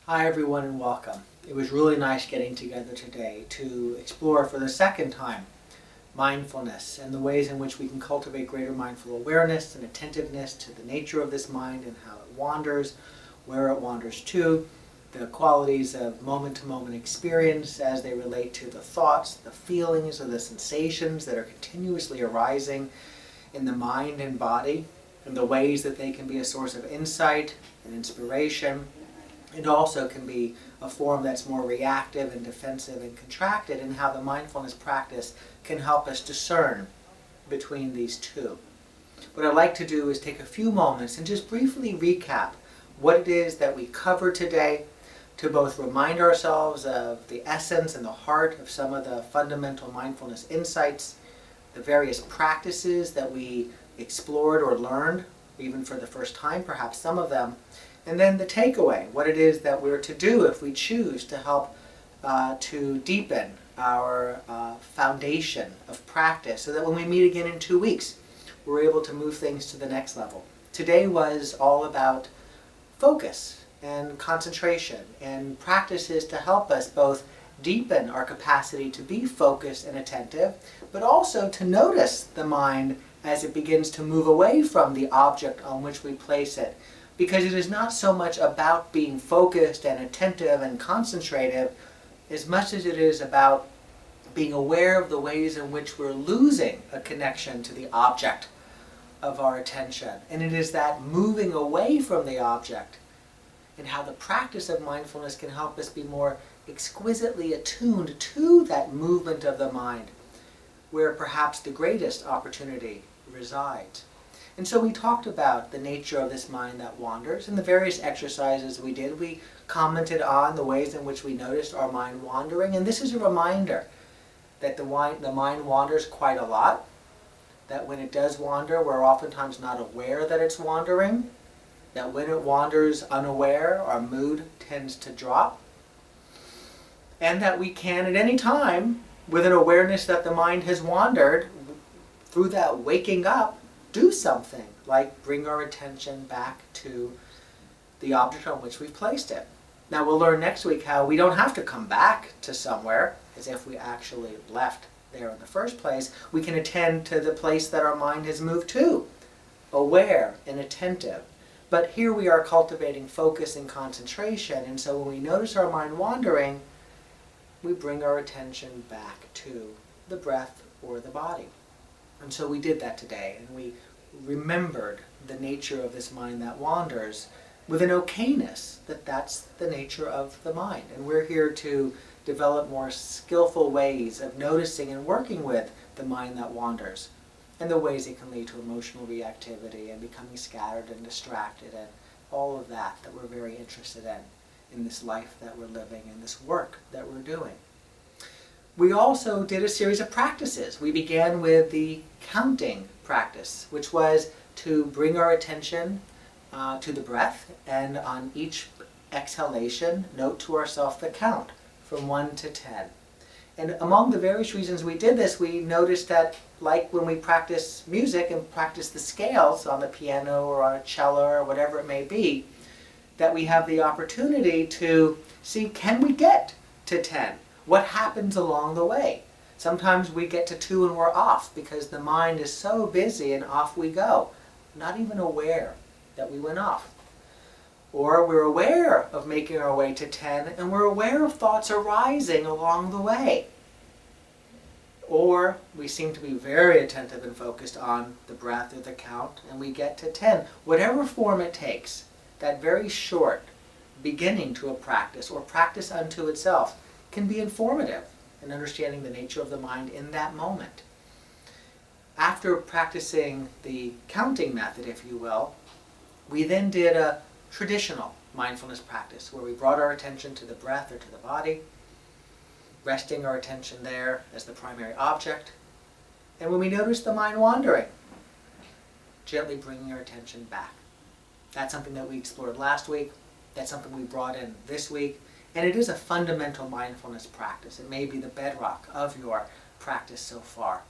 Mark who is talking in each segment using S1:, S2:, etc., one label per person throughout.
S1: Hi everyone and welcome. It was really nice getting together today to explore for the second time mindfulness and the ways in which we can cultivate greater mindful awareness and attentiveness to the nature of this mind and how it wanders, where it wanders to, the qualities of moment-to-moment experience as they relate to the thoughts, the feelings, or the sensations that are continuously arising in the mind and body, and the ways that they can be a source of insight and inspiration. It also can be a form that's more reactive and defensive and contracted, and how the mindfulness practice can help us discern between these two. What I'd like to do is take a few moments and just briefly recap what it is that we covered today, to both remind ourselves of the essence and the heart of some of the fundamental mindfulness insights, the various practices that we explored or learned, even for the first time, perhaps some of them, and then the takeaway, what it is that we're to do if we choose to help to deepen our foundation of practice, so that when we meet again in 2 weeks, we're able to move things to the next level. Today was all about focus and concentration and practices to help us both deepen our capacity to be focused and attentive, but also to notice the mind as it begins to move away from the object on which we place it. Because it is not so much about being focused and attentive and concentrative as much as it is about being aware of the ways in which we're losing a connection to the object of our attention. And it is that moving away from the object and how the practice of mindfulness can help us be more exquisitely attuned to that movement of the mind, where perhaps the greatest opportunity resides. And so we talked about the nature of this mind that wanders. In the various exercises we did, we commented on the ways in which we noticed our mind wandering. And this is a reminder that the mind wanders quite a lot, that when it does wander, we're oftentimes not aware that it's wandering, that when it wanders unaware, our mood tends to drop, and that we can at any time, with an awareness that the mind has wandered, through that waking up, do something, like bring our attention back to the object on which we've placed it. Now we'll learn next week how we don't have to come back to somewhere as if we actually left there in the first place. We can attend to the place that our mind has moved to, aware and attentive. But here we are cultivating focus and concentration, and so when we notice our mind wandering, we bring our attention back to the breath or the body. And so we did that today, and we remembered the nature of this mind that wanders with an okayness, that that's the nature of the mind. And we're here to develop more skillful ways of noticing and working with the mind that wanders, and the ways it can lead to emotional reactivity and becoming scattered and distracted and all of that we're very interested in this life that we're living and this work that we're doing. We also did a series of practices. We began with the counting practice, which was to bring our attention to the breath, and on each exhalation, note to ourselves the count from 1 to 10. And among the various reasons we did this, we noticed that, like when we practice music and practice the scales on the piano or on a cello or whatever it may be, that we have the opportunity to see, can we get to 10? What happens along the way? Sometimes we get to 2 and we're off because the mind is so busy and off we go, not even aware that we went off. Or we're aware of making our way to 10 and we're aware of thoughts arising along the way. Or we seem to be very attentive and focused on the breath or the count and we get to 10. Whatever form it takes, that very short beginning to a practice or practice unto itself can be informative in understanding the nature of the mind in that moment. After practicing the counting method, if you will, we then did a traditional mindfulness practice where we brought our attention to the breath or to the body, resting our attention there as the primary object, and when we notice the mind wandering, gently bringing our attention back. That's something that we explored last week. That's something we brought in this week. And it is a fundamental mindfulness practice. It may be the bedrock of your practice so far.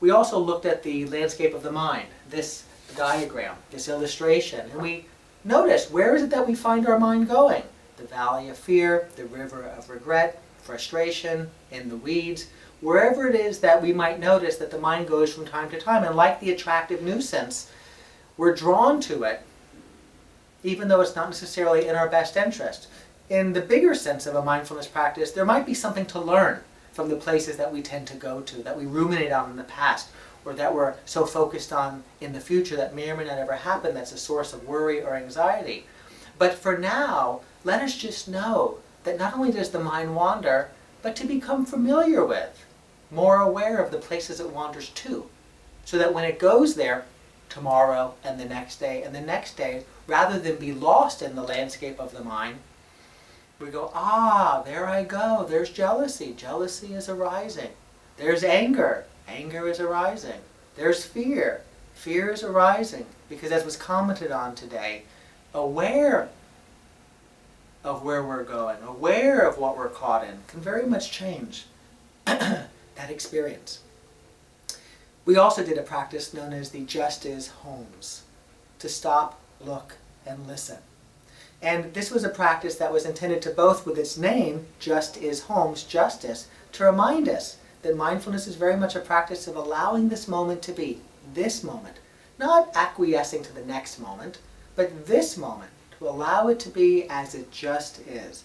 S1: We also looked at the landscape of the mind, this diagram, this illustration, and we noticed, where is it that we find our mind going? The the valley of fear, the river of regret, frustration, in the weeds, wherever it is that we might notice that the mind goes from time to time. And like the attractive nuisance, we're drawn to it, even though it's not necessarily in our best interest. In the bigger sense of a mindfulness practice, there might be something to learn from the places that we tend to go to, that we ruminate on in the past, or that we're so focused on in the future that may or may not ever happen, that's a source of worry or anxiety. But for now, let us just know that not only does the mind wander, but to become familiar with, more aware of the places it wanders to, so that when it goes there, tomorrow and the next day, rather than be lost in the landscape of the mind, we go, there I go, there's jealousy, jealousy is arising. There's anger, anger is arising. There's fear, fear is arising. Because as was commented on today, aware of where we're going, aware of what we're caught in, can very much change that experience. We also did a practice known as the Just Is Homes, to stop, look, and listen. And this was a practice that was intended to both, with its name, Just Is Homes, justice, to remind us that mindfulness is very much a practice of allowing this moment to be this moment, not acquiescing to the next moment, but this moment, to allow it to be as it just is.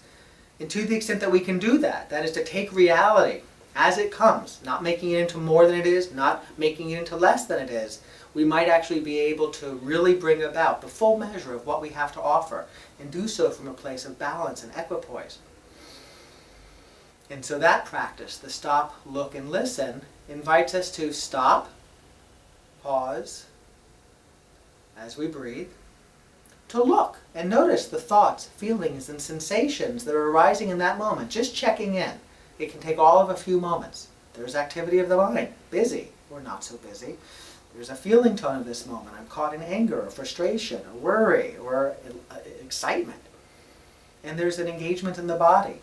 S1: And to the extent that we can do that, that is to take reality as it comes, not making it into more than it is, not making it into less than it is, we might actually be able to really bring about the full measure of what we have to offer, and do so from a place of balance and equipoise. And so that practice, the stop, look, and listen, invites us to stop, pause, as we breathe, to look and notice the thoughts, feelings, and sensations that are arising in that moment, just checking in. It can take all of a few moments. There's activity of the mind, busy or not so busy. There's a feeling tone of this moment. I'm caught in anger or frustration or worry or excitement. And there's an engagement in the body.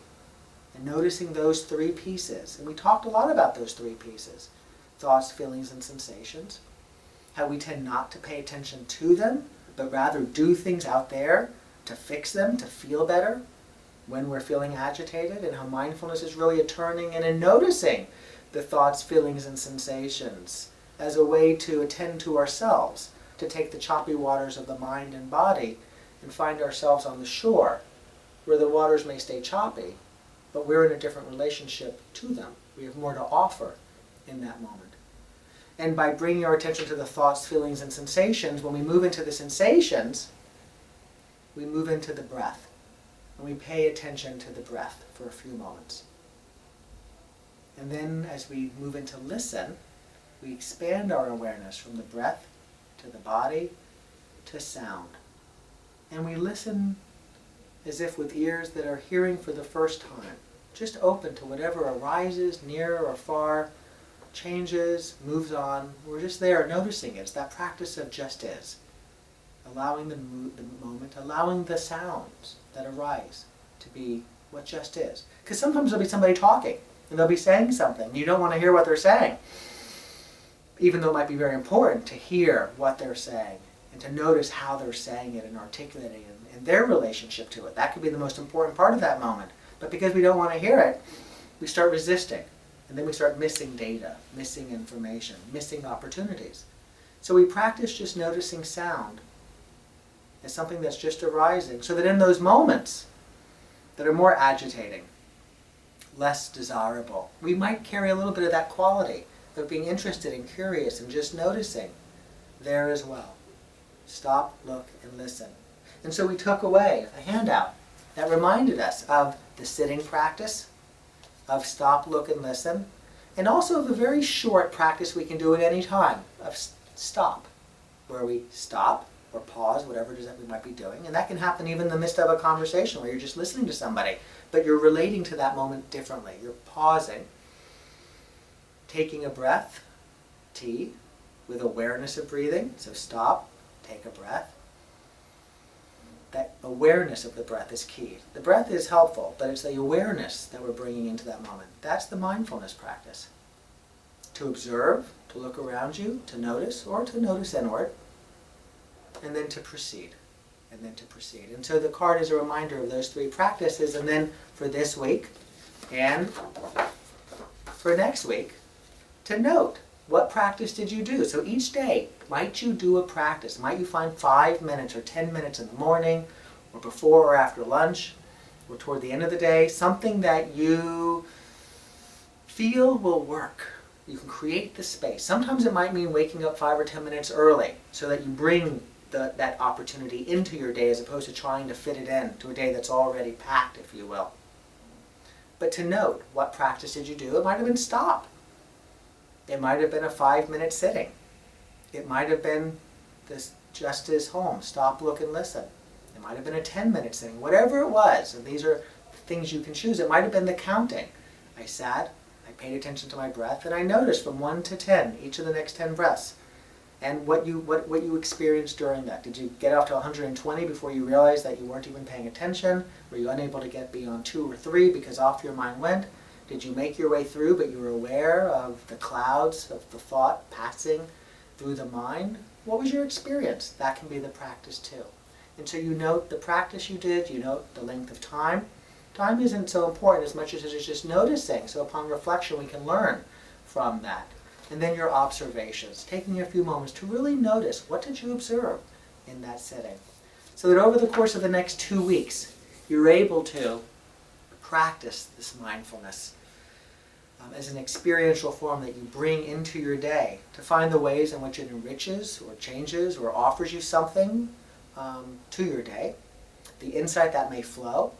S1: And noticing those three pieces. And we talked a lot about those three pieces. Thoughts, feelings, and sensations. How we tend not to pay attention to them, but rather do things out there to fix them, to feel better when we're feeling agitated. And how mindfulness is really a turning in and noticing the thoughts, feelings, and sensations as a way to attend to ourselves, to take the choppy waters of the mind and body and find ourselves on the shore, where the waters may stay choppy, but we're in a different relationship to them. We have more to offer in that moment. And by bringing our attention to the thoughts, feelings, and sensations, when we move into the sensations, we move into the breath. And we pay attention to the breath for a few moments. And then as we move into listen, we expand our awareness from the breath to the body to sound. And we listen as if with ears that are hearing for the first time, just open to whatever arises, near or far, changes, moves on. We're just there noticing it. It's that practice of just is. Allowing the moment, allowing the sounds that arise to be what just is. Because sometimes there'll be somebody talking, and they'll be saying something. You don't want to hear what they're saying, even though it might be very important to hear what they're saying and to notice how they're saying it and articulating it and their relationship to it. That could be the most important part of that moment. But because we don't want to hear it, we start resisting. And then we start missing data, missing information, missing opportunities. So we practice just noticing sound as something that's just arising, so that in those moments that are more agitating, less desirable, we might carry a little bit of that quality of being interested and curious and just noticing there as well. Stop, look, and listen. And so we took away a handout that reminded us of the sitting practice, of stop, look, and listen, and also of a very short practice we can do at any time, of stop, where we stop or pause, whatever it is that we might be doing. And that can happen even in the midst of a conversation where you're just listening to somebody, but you're relating to that moment differently. You're pausing, taking a breath, T, with awareness of breathing. So stop, take a breath. That awareness of the breath is key. The breath is helpful, but it's the awareness that we're bringing into that moment. That's the mindfulness practice. To observe, to look around you, to notice, or to notice inward, and then to proceed. and then to proceed. And so the card is a reminder of those 3 practices, and then for this week and for next week, to note, what practice did you do? So each day, might you do a practice? Might you find 5 minutes or 10 minutes in the morning, or before or after lunch, or toward the end of the day, something that you feel will work. You can create the space. Sometimes it might mean waking up 5 or 10 minutes early so that you bring that opportunity into your day as opposed to trying to fit it in to a day that's already packed, if you will. But to note, what practice did you do? It might have been stop. It might have been a 5-minute sitting. It might have been this just as home, stop, look, and listen. It might have been a 10-minute sitting. Whatever it was, and these are things you can choose. It might have been the counting. I sat, I paid attention to my breath, and I noticed from 1 to 10, each of the next 10 breaths, and what you experienced during that. Did you get off to 120 before you realized that you weren't even paying attention? Were you unable to get beyond 2 or 3 because off your mind went? Did you make your way through, but you were aware of the clouds of the thought passing through the mind? What was your experience? That can be the practice too. And so you note the practice you did, you note the length of time. Time isn't so important as much as it's just noticing. So upon reflection, we can learn from that. And then your observations, taking a few moments to really notice, what did you observe in that setting? So that over the course of the next 2 weeks, you're able to practice this mindfulness as an experiential form that you bring into your day to find the ways in which it enriches or changes or offers you something to your day, the insight that may flow,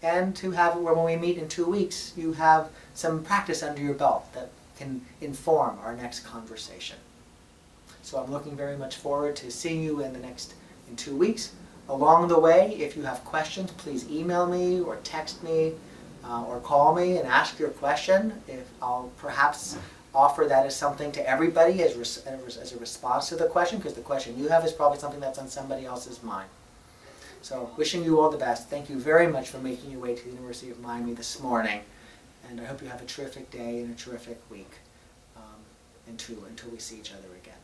S1: and to have where when we meet in 2 weeks, you have some practice under your belt that can inform our next conversation. So I'm looking very much forward to seeing you in 2 weeks. Along the way, if you have questions, please email me or text me or call me and ask your question. If I'll perhaps offer that as something to everybody as a response to the question, because the question you have is probably something that's on somebody else's mind. So wishing you all the best. Thank you very much for making your way to the University of Miami this morning. And I hope you have a terrific day and a terrific week until we see each other again.